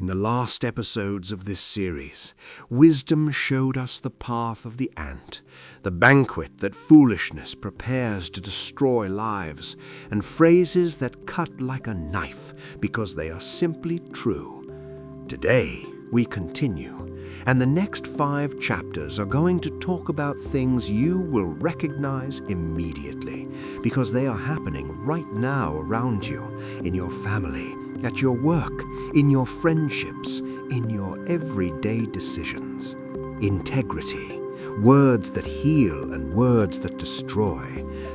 In the last episodes of this series, wisdom showed us the path of the ant, the banquet that foolishness prepares to destroy lives, and phrases that cut like a knife because they are simply true. Today, we continue, and the next 5 chapters are going to talk about things you will recognize immediately because they are happening right now around you, in your family, at your work, in your friendships, in your everyday decisions. Integrity, words that heal and words that destroy,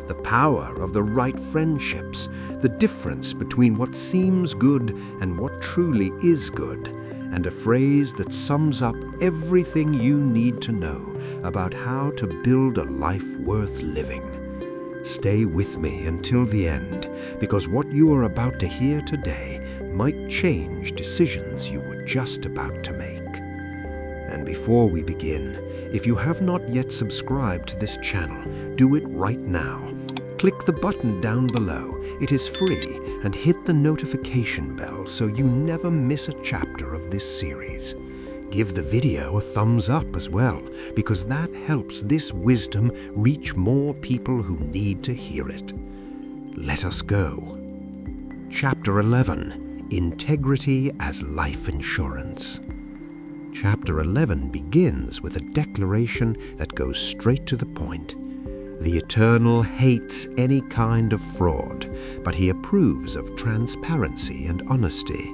the power of the right friendships, the difference between what seems good and what truly is good, and a phrase that sums up everything you need to know about how to build a life worth living. Stay with me until the end, because what you are about to hear today might change decisions you were just about to make. And before we begin, if you have not yet subscribed to this channel, do it right now. Click the button down below. It is free, and hit the notification bell so you never miss a chapter of this series. Give the video a thumbs up as well, because that helps this wisdom reach more people who need to hear it. Let us go. Chapter 11, Integrity as Life Insurance. Chapter 11 begins with a declaration that goes straight to the point. The Eternal hates any kind of fraud, but he approves of transparency and honesty.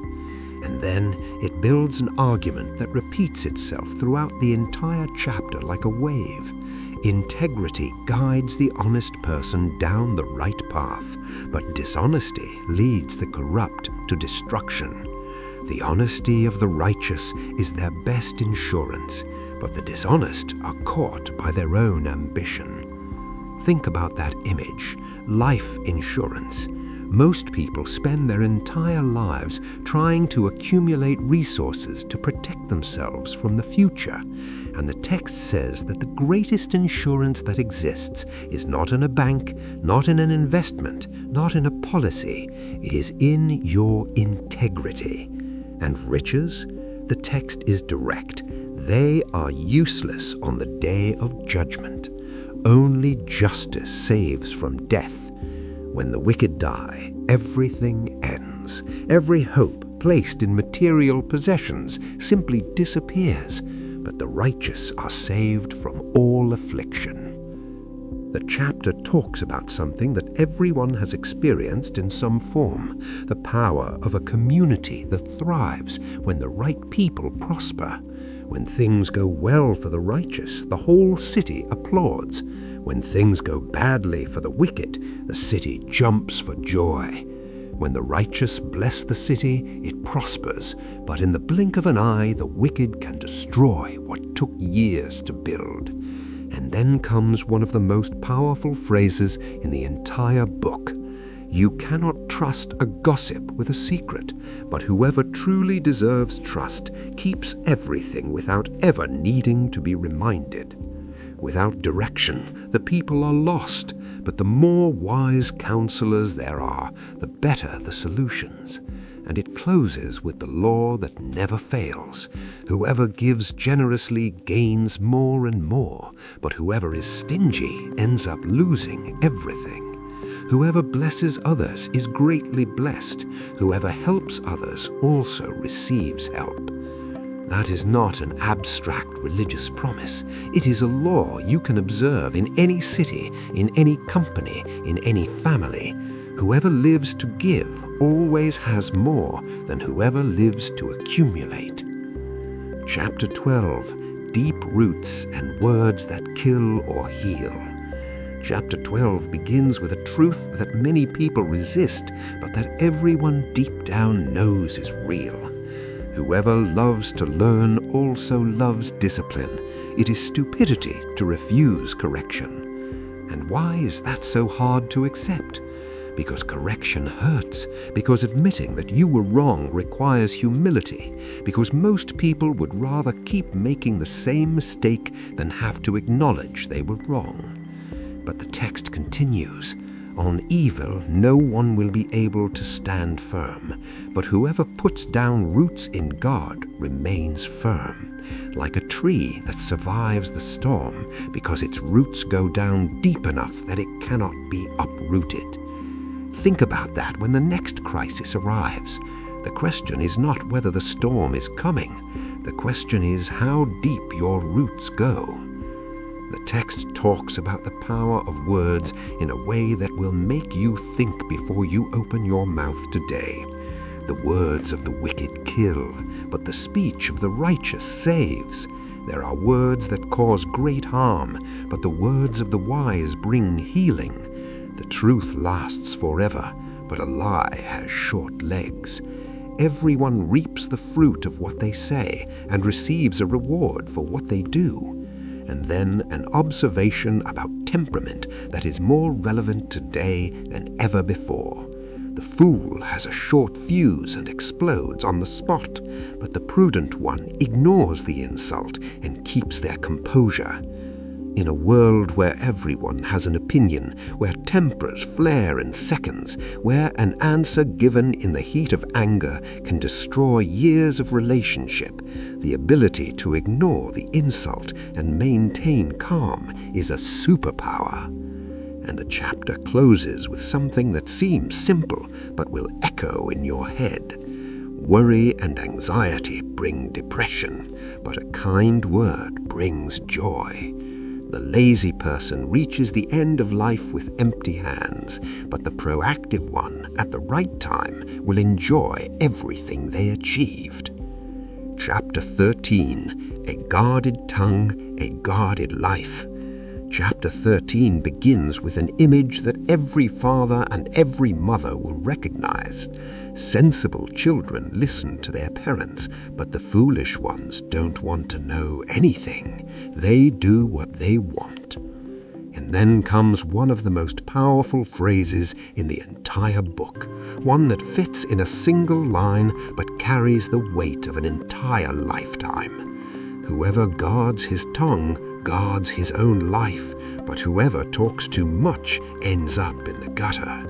And then it builds an argument that repeats itself throughout the entire chapter like a wave. Integrity guides the honest person down the right path, but dishonesty leads the corrupt to destruction. The honesty of the righteous is their best insurance, but the dishonest are caught by their own ambition. Think about that image, life insurance. Most people spend their entire lives trying to accumulate resources to protect themselves from the future. And the text says that the greatest insurance that exists is not in a bank, not in an investment, not in a policy. It is in your integrity. And riches? The text is direct. They are useless on the day of judgment. Only justice saves from death. When the wicked die, everything ends. Every hope placed in material possessions simply disappears, but the righteous are saved from all affliction. The chapter talks about something that everyone has experienced in some form, the power of a community that thrives when the right people prosper. When things go well for the righteous, the whole city applauds. When things go badly for the wicked, the city jumps for joy. When the righteous bless the city, it prospers, but in the blink of an eye, the wicked can destroy what took years to build. And then comes one of the most powerful phrases in the entire book. You cannot trust a gossip with a secret, but whoever truly deserves trust keeps everything without ever needing to be reminded. Without direction, the people are lost, but the more wise counselors there are, the better the solutions. And it closes with the law that never fails. Whoever gives generously gains more and more, but whoever is stingy ends up losing everything. Whoever blesses others is greatly blessed. Whoever helps others also receives help. That is not an abstract religious promise. It is a law you can observe in any city, in any company, in any family. Whoever lives to give always has more than whoever lives to accumulate. Chapter 12, Deep Roots and Words that Kill or Heal. Chapter 12 begins with a truth that many people resist, but that everyone deep down knows is real. Whoever loves to learn also loves discipline. It is stupidity to refuse correction. And why is that so hard to accept? Because correction hurts, because admitting that you were wrong requires humility, because most people would rather keep making the same mistake than have to acknowledge they were wrong. But the text continues. On evil no one will be able to stand firm, but whoever puts down roots in God remains firm, like a tree that survives the storm because its roots go down deep enough that it cannot be uprooted. Think about that when the next crisis arrives. The question is not whether the storm is coming. The question is how deep your roots go. The text talks about the power of words in a way that will make you think before you open your mouth today. The words of the wicked kill, but the speech of the righteous saves. There are words that cause great harm, but the words of the wise bring healing. The truth lasts forever, but a lie has short legs. Everyone reaps the fruit of what they say and receives a reward for what they do. And then an observation about temperament that is more relevant today than ever before. The fool has a short fuse and explodes on the spot, but the prudent one ignores the insult and keeps their composure. In a world where everyone has an opinion, where tempers flare in seconds, where an answer given in the heat of anger can destroy years of relationship, the ability to ignore the insult and maintain calm is a superpower. And the chapter closes with something that seems simple but will echo in your head. Worry and anxiety bring depression, but a kind word brings joy. The lazy person reaches the end of life with empty hands, but the proactive one, at the right time, will enjoy everything they achieved. Chapter 13, A Guarded Tongue, a Guarded Life. Chapter 13 begins with an image that every father and every mother will recognize. Sensible children listen to their parents, but the foolish ones don't want to know anything. They do what they want. And then comes one of the most powerful phrases in the entire book, one that fits in a single line but carries the weight of an entire lifetime. Whoever guards his tongue guards his own life, but whoever talks too much ends up in the gutter.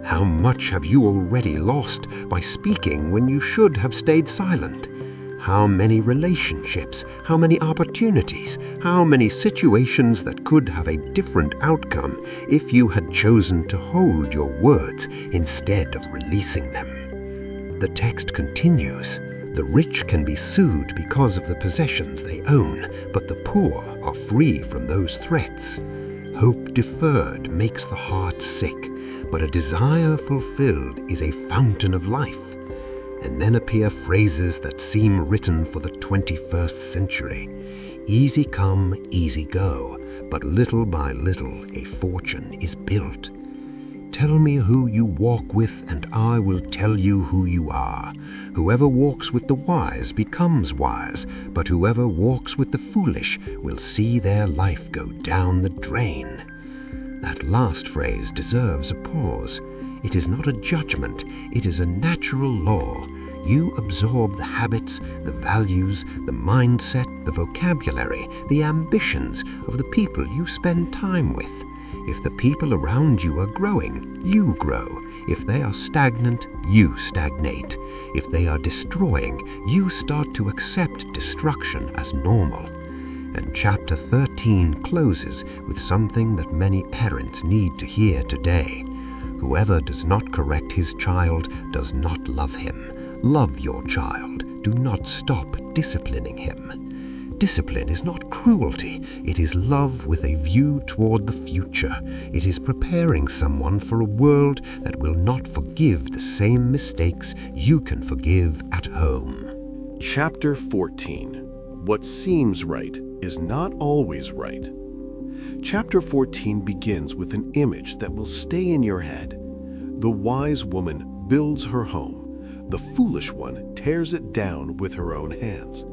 How much have you already lost by speaking when you should have stayed silent? How many relationships, how many opportunities, how many situations that could have a different outcome if you had chosen to hold your words instead of releasing them? The text continues. The rich can be sued because of the possessions they own, but the poor are free from those threats. Hope deferred makes the heart sick, but a desire fulfilled is a fountain of life. And then appear phrases that seem written for the 21st century. Easy come, easy go, but little by little a fortune is built. Tell me who you walk with, and I will tell you who you are. Whoever walks with the wise becomes wise, but whoever walks with the foolish will see their life go down the drain. That last phrase deserves a pause. It is not a judgment, it is a natural law. You absorb the habits, the values, the mindset, the vocabulary, the ambitions of the people you spend time with. If the people around you are growing, you grow. If they are stagnant, you stagnate. If they are destroying, you start to accept destruction as normal. And chapter 13 closes with something that many parents need to hear today. Whoever does not correct his child does not love him. Love your child. Do not stop disciplining him. Discipline is not cruelty. It is love with a view toward the future. It is preparing someone for a world that will not forgive the same mistakes you can forgive at home. Chapter 14. What seems right is not always right. Chapter 14 begins with an image that will stay in your head. The wise woman builds her home. The foolish one tears it down with her own hands.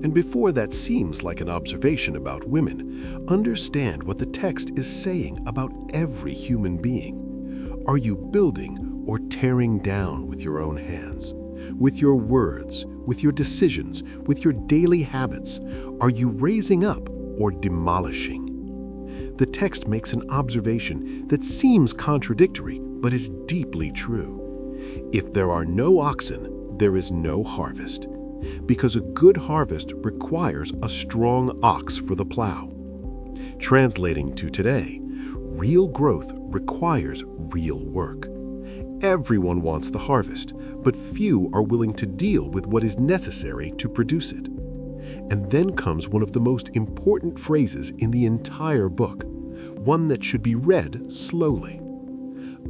And before that seems like an observation about women, understand what the text is saying about every human being. Are you building or tearing down with your own hands? With your words, with your decisions, with your daily habits? Are you raising up or demolishing? The text makes an observation that seems contradictory but is deeply true. If there are no oxen, there is no harvest, because a good harvest requires a strong ox for the plow. Translating to today, real growth requires real work. Everyone wants the harvest, but few are willing to deal with what is necessary to produce it. And then comes one of the most important phrases in the entire book, one that should be read slowly.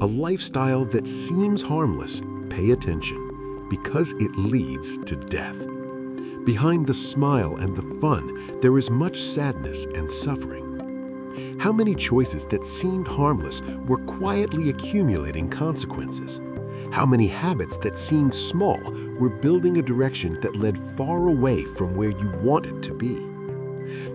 A lifestyle that seems harmless, pay attention, because it leads to death. Behind the smile and the fun, there is much sadness and suffering. How many choices that seemed harmless were quietly accumulating consequences? How many habits that seemed small were building a direction that led far away from where you wanted to be?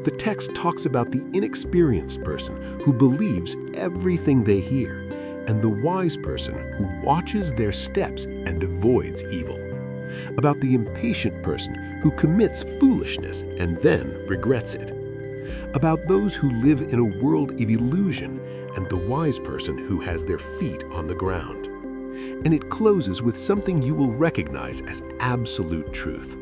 The text talks about the inexperienced person who believes everything they hear, and the wise person who watches their steps and avoids evil. About the impatient person who commits foolishness and then regrets it. About those who live in a world of illusion and the wise person who has their feet on the ground. And it closes with something you will recognize as absolute truth.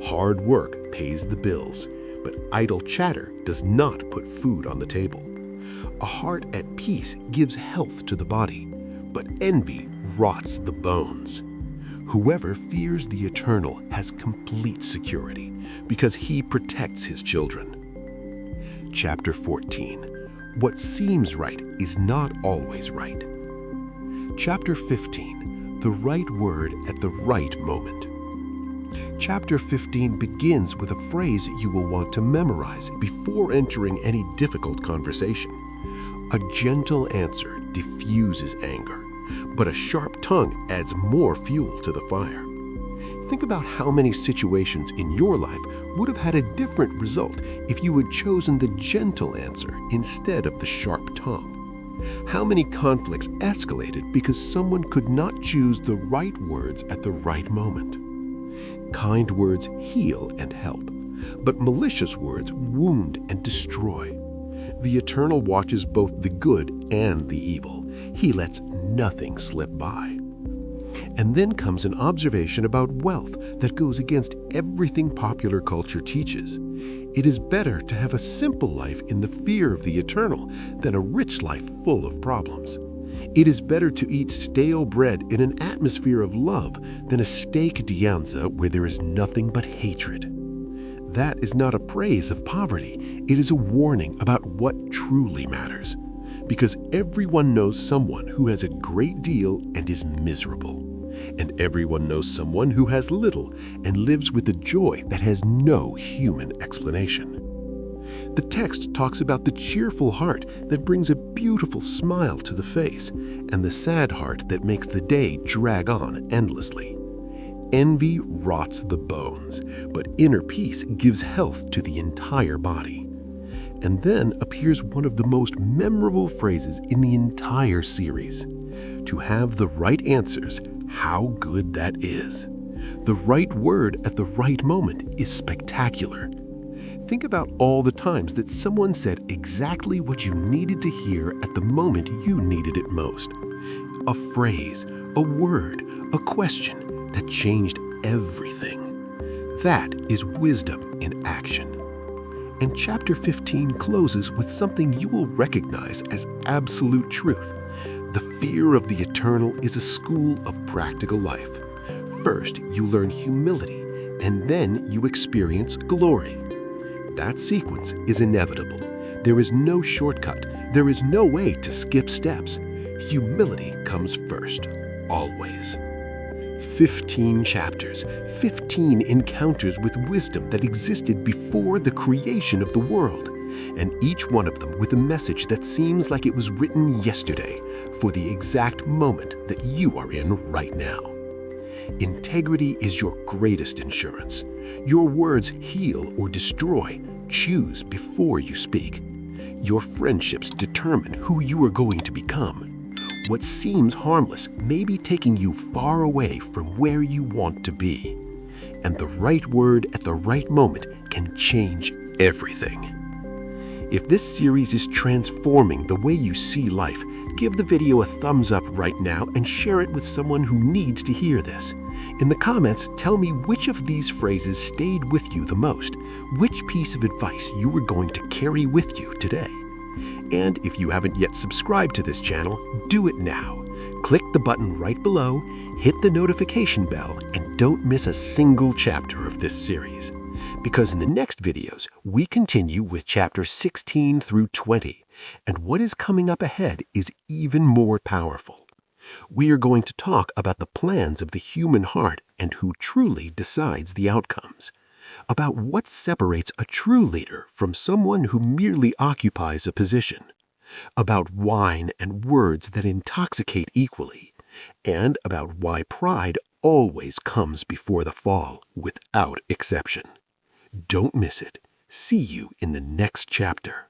Hard work pays the bills, but idle chatter does not put food on the table. A heart at peace gives health to the body, but envy rots the bones. Whoever fears the eternal has complete security because he protects his children. Chapter 14. What seems right is not always right. Chapter 15. The right word at the right moment. Chapter 15 begins with a phrase you will want to memorize before entering any difficult conversation. A gentle answer diffuses anger, but a sharp tongue adds more fuel to the fire. Think about how many situations in your life would have had a different result if you had chosen the gentle answer instead of the sharp tongue. How many conflicts escalated because someone could not choose the right words at the right moment? Kind words heal and help, but malicious words wound and destroy. The Eternal watches both the good and the evil. He lets nothing slip by. And then comes an observation about wealth that goes against everything popular culture teaches. It is better to have a simple life in the fear of the Eternal than a rich life full of problems. It is better to eat stale bread in an atmosphere of love than a steak dianza where there is nothing but hatred. That is not a praise of poverty. It is a warning about what truly matters. Because everyone knows someone who has a great deal and is miserable. And everyone knows someone who has little and lives with a joy that has no human explanation. The text talks about the cheerful heart that brings a beautiful smile to the face and the sad heart that makes the day drag on endlessly. Envy rots the bones, but inner peace gives health to the entire body. And then appears one of the most memorable phrases in the entire series. To have the right answers, how good that is. The right word at the right moment is spectacular. Think about all the times that someone said exactly what you needed to hear at the moment you needed it most. A phrase, a word, a question that changed everything. That is wisdom in action. And chapter 15 closes with something you will recognize as absolute truth. The fear of the Eternal is a school of practical life. First, you learn humility, and then you experience glory. That sequence is inevitable. There is no shortcut. There is no way to skip steps. Humility comes first, always. 15 chapters, 15 encounters with wisdom that existed before the creation of the world, and each one of them with a message that seems like it was written yesterday for the exact moment that you are in right now. Integrity is your greatest insurance. Your words heal or destroy. Choose before you speak. Your friendships determine who you are going to become. What seems harmless may be taking you far away from where you want to be. And the right word at the right moment can change everything. If this series is transforming the way you see life, give the video a thumbs up right now and share it with someone who needs to hear this. In the comments, tell me which of these phrases stayed with you the most, which piece of advice you were going to carry with you today. And if you haven't yet subscribed to this channel, do it now. Click the button right below, hit the notification bell, and don't miss a single chapter of this series. Because in the next videos, we continue with chapters 16 through 20, and what is coming up ahead is even more powerful. We are going to talk about the plans of the human heart and who truly decides the outcomes, about what separates a true leader from someone who merely occupies a position, about wine and words that intoxicate equally, and about why pride always comes before the fall without exception. Don't miss it. See you in the next chapter.